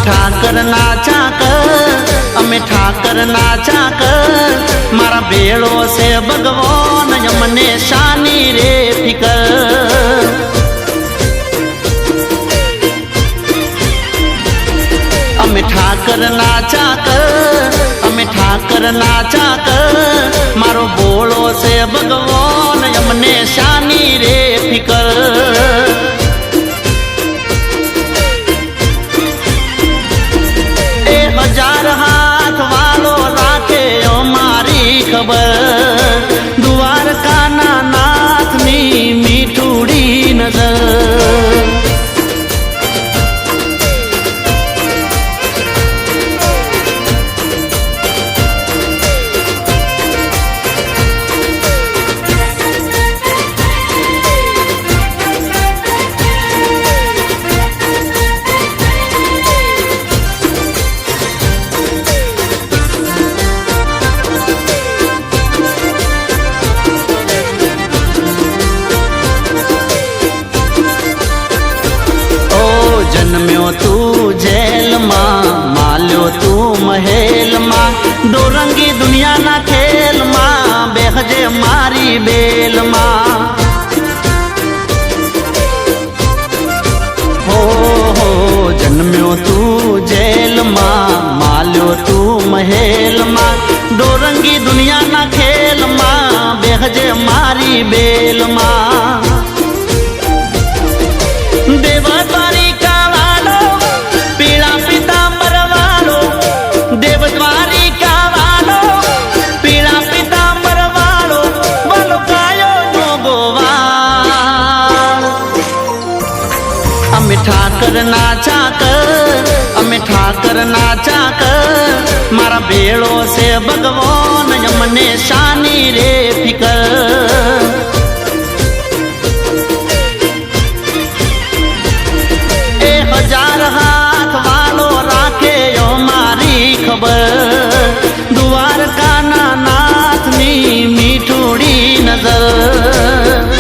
ठाकर नाचा कर अमे ठाकर नाचा कर मारा बेड़ो से भगवान यमने शानी रे फिकर अमे ठाकर नाचा कर अमे ठाकर नाचा कर मारो बोलो से भगवान यमने शानी रे फिकर हजार हाथ वालो राखे मारी खबर द्वारका ना नाथ नी मीठूड़ी नजर जन्म्यो तू जेल मां माल्यो तू महल मां डोरंगी दुनिया ना खेल मां बेहजे मारी बेल मां हो जन्म्यो तू जेल मां माल्यो तू महल मां डोरंगी दुनिया ना खेल मां बेहजे मारी बेल मां देवद्वारी ठाकर नाचा कर अमे ठाकर नाचा कर मारा बेड़ो से भगवान यमने शानी रे फिकर ए हजार हाथ वालो राखे यो मारी खबर द्वारका ना नाथ नी मीठूड़ी नजर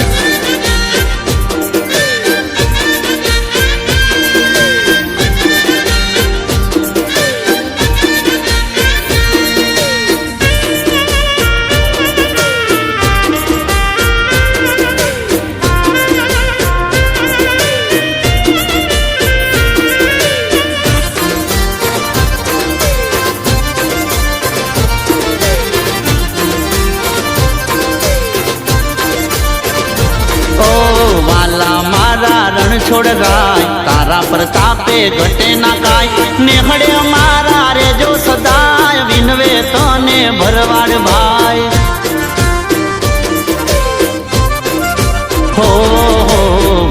रण छोड़ राय तारा प्रतापे घटे ना काय नेहड़े मारा रे जो सदाय विनवे तने भरवाड़ भाई हो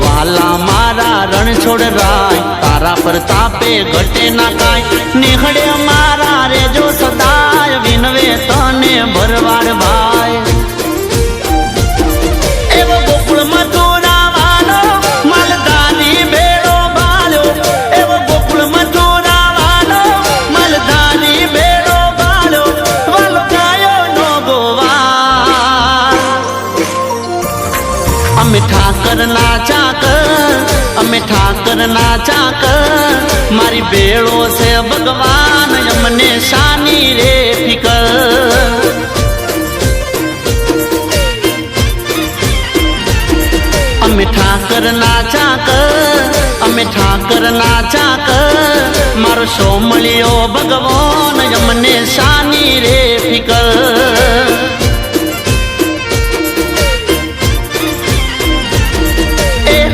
वाला मारा रण छोड़ राय तारा प्रतापे घटे ना काय नेहड़े मारा रे जो सदाय विनवे तने भरवाड़ भाई एवो गोकुल मथुरा ठाकर नाचा कर अमे ठाकर नाचा कर मारी बेड़ो से भगवान यमने शानी रे फिकर अमे ठाकर नाचा कर अमे ठाकर नाचा कर मारो सोमलियो भगवान यमने शानी रे फिकर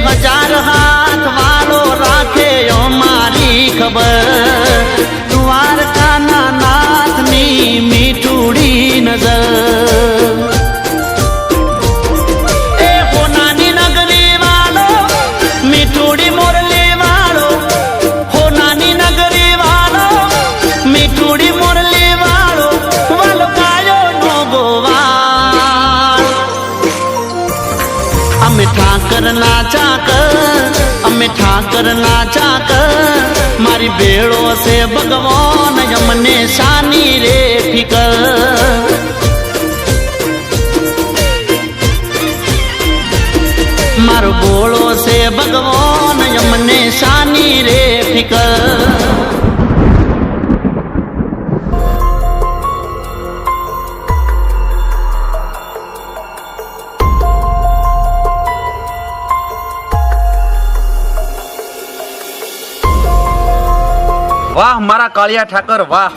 हजार हाथ वालो राखे यो मारी खबर द्वारका ना नाथ नी मीठूड़ी नजर ए हो नानी नगरी वालो मीठूड़ी मुरली वालो हो नानी नगरी वालो मीठूड़ी मुरली वालो वालो कायो नो गोवाल अमे ठाकर नाचा अमे ठाकर नाचा कर मारी बेड़ो से भगवान यमने शानी रे फिकर मारो बोलो से भगवान यमने शानी रे फिकर। વાહ મારા કાળિયા ઠાકર વાહ.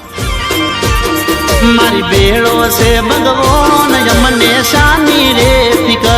મારી બેડો છે ભગવાન મને શાની રે ફિકર.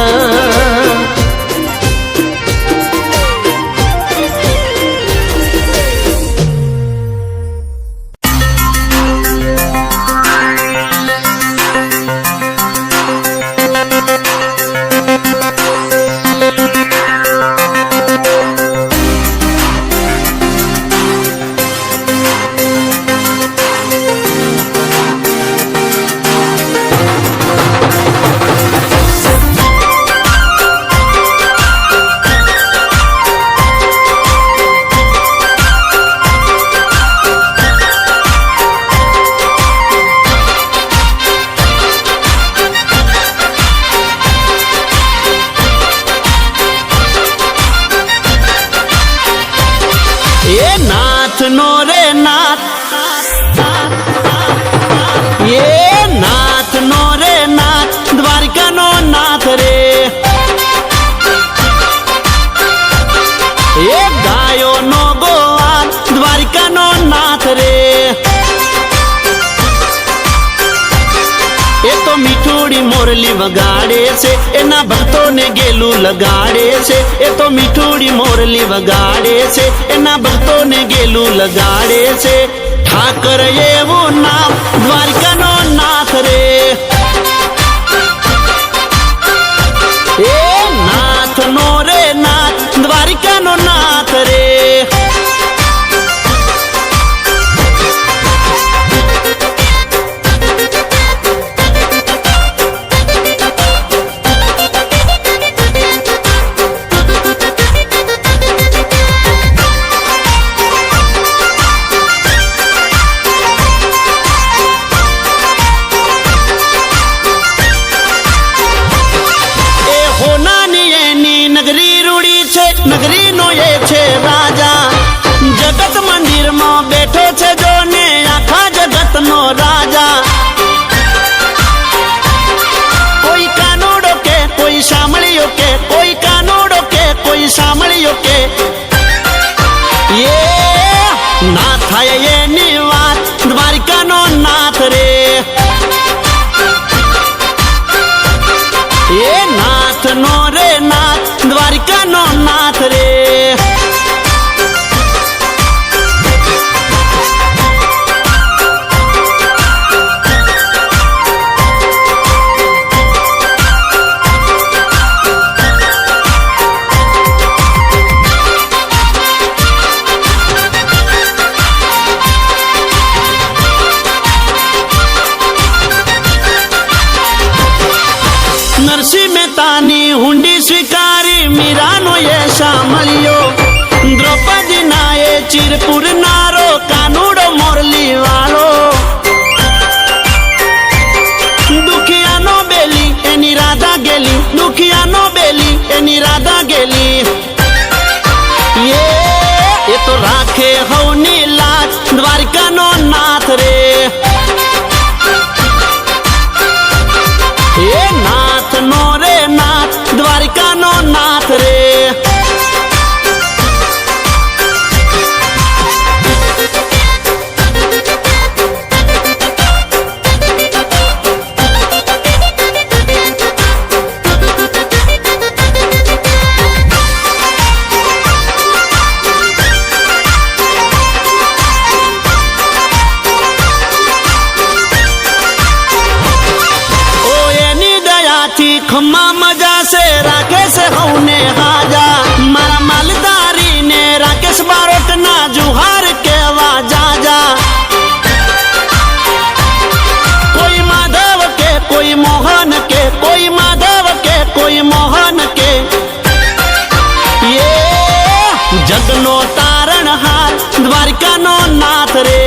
નાથ નો રે નાથ, એ નાથ નો રે નાથ, દ્વારિકા નો નાથ રે. એ ગાયો નો ગોવાલ, દ્વારિકા નો નાથ રે. એ તો મીઠુડી મોરલી વગાડે છે, એના ભક્તોને ગેલું લગાડે છે. એ તો મીઠુડી મોરલી વગાડે છે, એના ભક્તોને ગેલું લગાડે છે. ઠાકર એવું નામ, દ્વારિકાનો નાથ રે. એ નાથ નો રે નાથ, દ્વારિકાનો નાથ રે. નગરી નો એ છે રાજા, જગત મંદિર માં બેઠો છે જો ને આખા જગત નો રાજા. કોઈ કાનોડો કે કોઈ સાંભળ્યો કે, કોઈ કાનોડો કે કોઈ સાંભળ્યો કે. એ ના થાય એની વાત, દ્વારિકા નો નાથ રે. એ નાથ નો રે નાથ, દ્વારિકા નો નાથ રે. નરસિંહ મહેતાની હુંડી સ્વીકારી મીરાનો એ સાંભળ્યો. દ્રૌપદી ના એ ચીરપુર નારો, કાનુડો મોરલી વાળો. દુખિયાનો બેલી એની રાધા ગેલી, દુખિયાનો બેલી એની રાધા ગેલી. એ તો રાખે હવની લાજ, દ્વારિકાનો નાથ રે. એ નાથ નો રે નાથ, દ્વારિકા નો નાથ રે. ખમ્મા મજા છે, રાખે છે હવને હાજા. મારા માલધારી ને રાકેશ બારોટ ના જુહાર કેવા જાજા. કોઈ માધવ કે કોઈ મોહન કે, કોઈ માધવ કે કોઈ મોહન કે. એ જગનો તારણહાર, દ્વારિકા નો નાથ રે.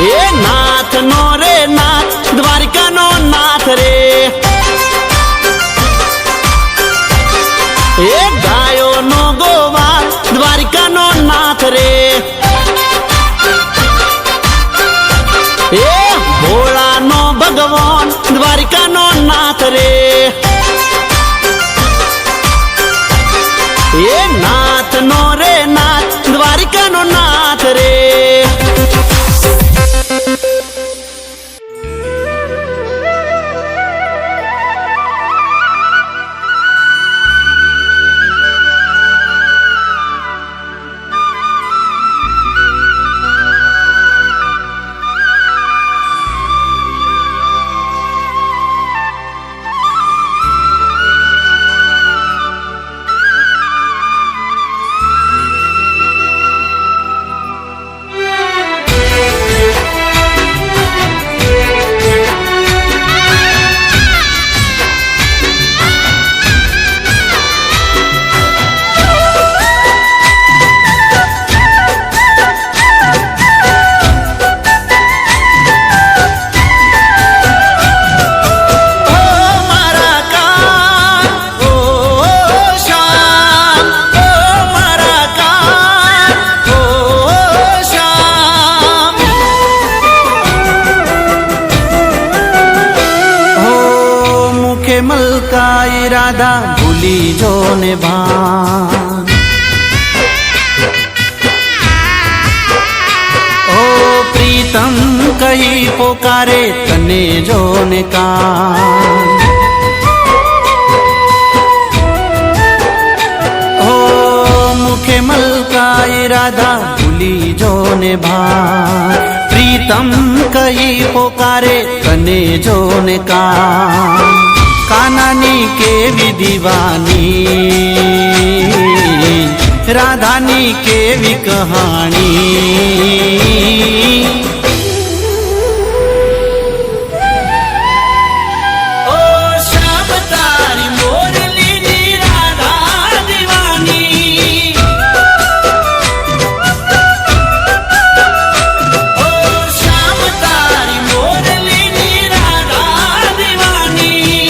એ નાથ નો રે નાથ, દ્વારિકા નો નાથ રે. એ ગાયો નો ગોવાળ, દ્વારિકા નો નાથ રે. એ ભોળા નો ભગવાન, દ્વારિકા નો નાથ રે. એ નાથ નો રે રાધા ભૂલી જો ને ભાન ઓ પ્રીતમ કહી પોકારે તને જો ને કાન ઓ મુખે મલકાય રાધા ભૂલી જો ને ભાન પ્રીતમ કહી પોકારે તને જો ને કાન કાનાની કેવી દીવાની રાધાની કેવી કહાણી ઓ શ્યામ તારી મોરલીની રાધા દીવાની ઓ શ્યામ તારી મોરલીની રાધા દીવાની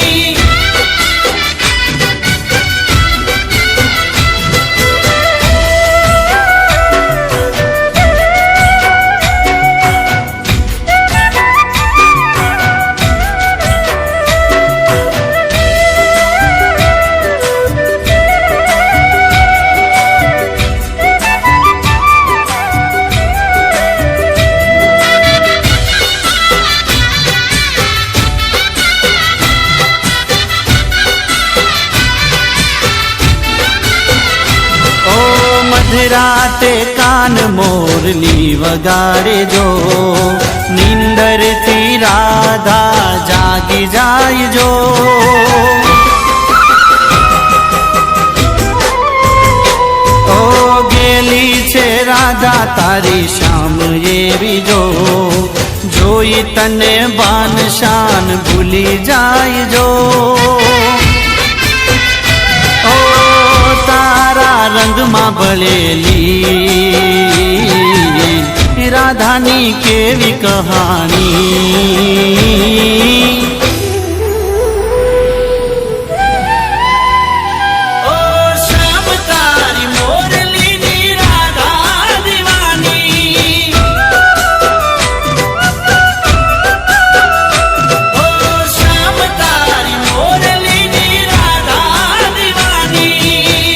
રાતે કાન મોરલી વગાડે જો નીંદર થી રાધા જાગી જાય જો ઓ ગેલી છે રાધા તારી શામ એવી જો જોઈ તને બાન શાન ભૂલી જાય જો રંગમાં ભળેલી રાધાની કેવી કહાણી ઓ શ્યામ તારી મોરલીની રાધા દીવાની ઓ શ્યામ તારી મોરલીની રાધા દીવાની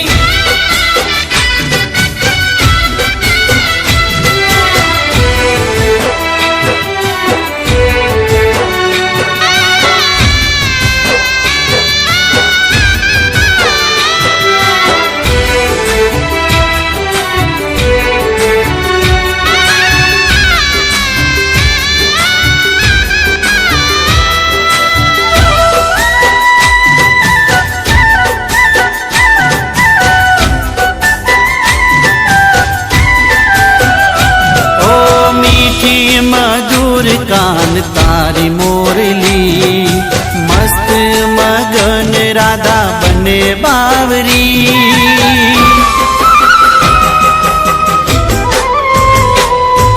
મધુર કાન તારી મોરલી મસ્ત મગન રાધા બને બાવરી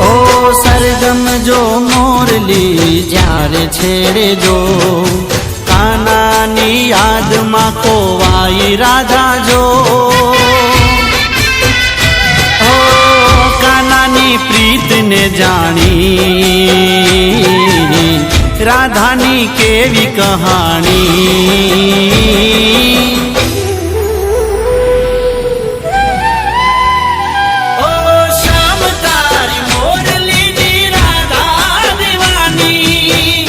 ઓ સરગમ જો મોરલી જ્યારે છેડે જો કાનાની યાદમાં ખોવાઈ રાધા જો પ્રીત ને જાણી રાધાની કેવી કહાણી ઓ શ્યામ તારી મોરલીની રાધા દીવાની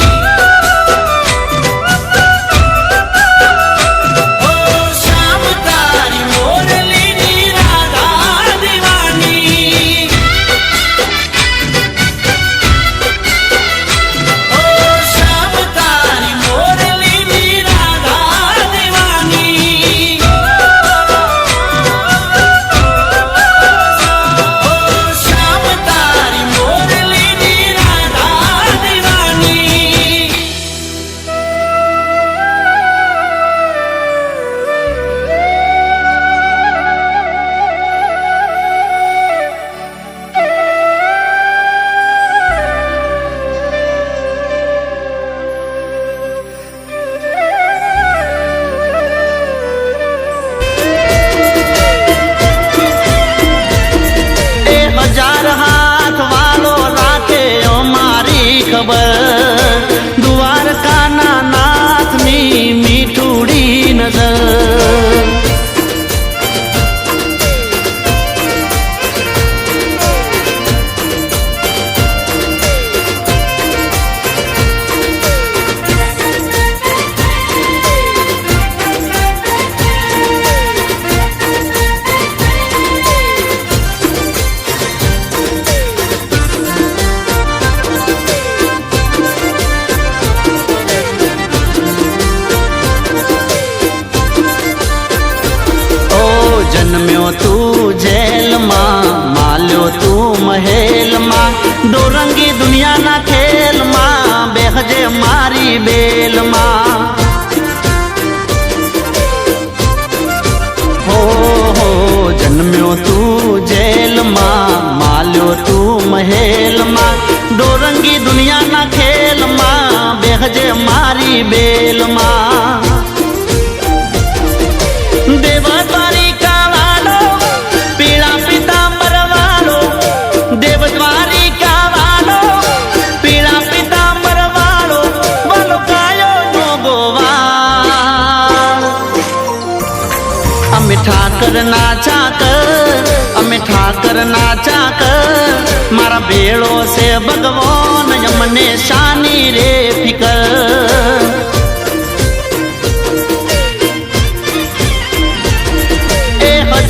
ઓ શ્યામ તારી મોરલીની રાધા દીવાની ઓ શ્યામ તારી મોરલીની રાધા દીવાની જન્મ્યો તું જેલમાં, માલ્યો તું મહેલમાં, દોરંગી દુનિયાના ખેલમાં, બેહજે મારી બેલમાં. હો જન્મ્યો તું જેલમાં, માલ્યો તું મહેલમાં, દોરંગી દુનિયાના ખેલમાં, બેહજે મારી બેલમાં. દેવ દ્વારિકા વાળો, પીળા પિતાંબર વાળો, દેવ દ્વારિકા વાળો, પીળા પિતાંબર વાળો, વાલો કાયો નો ગોવાળ. અમે ઠાકર ના ચાકર, અમે ઠાકર ના ચાકર, મારા ભેળો છે ભગવાન અમને શાની રે ફિકર.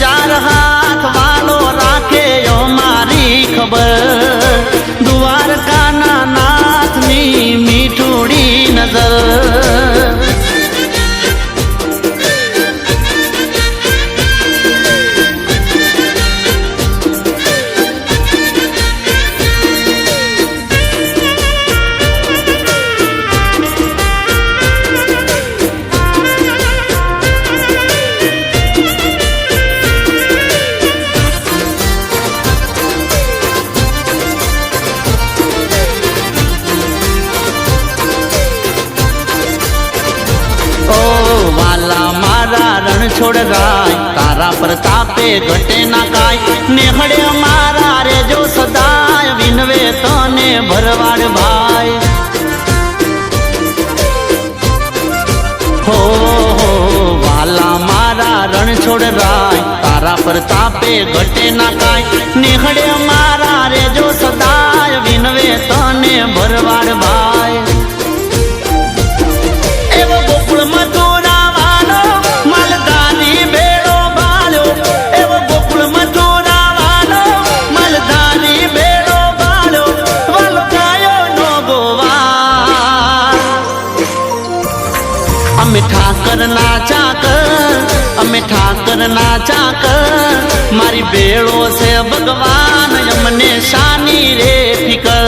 હજાર હાથ વાલો રાખે યો મારી ખબર, દ્વારકાના નાથની મીઠુડી નજર. વાલા મારા રણ છોડ રાય, તારા પ્રતાપે ઘટે ના કાય, નેહડે મારા રેજો સદાય, વિનવે તને ભરવાડ ભાઈ. હો વાલા મારા રણ છોડ રાય, તારા પ્રતાપે ઘટે ના કાય, નેહડે મારા રેજો સદાય, વિનવે તને ભરવાડ ભાઈ. એવો ગોકુળ મથુરા વાલો, માલધારી બેડો બાળ્યો, એવો ગોકુળ મથુરા વાલો, માલધારી બેડો બાળ્યો, વાલો કાયો નો ગોવાળ. અમે ઠાકર ના ચાકર, અમે ઠાકર ના ચાકર, મારી બેડો છે ભગવાન અમને શાની રે ફિકર.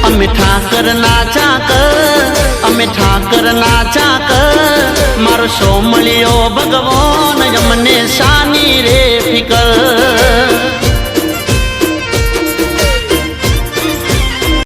અમે ઠાકર ના ચાકર, અમે ઠાકર ના ચાકર, મારો સોમળિયો ભગવાન અમને શાની રે ફિકર.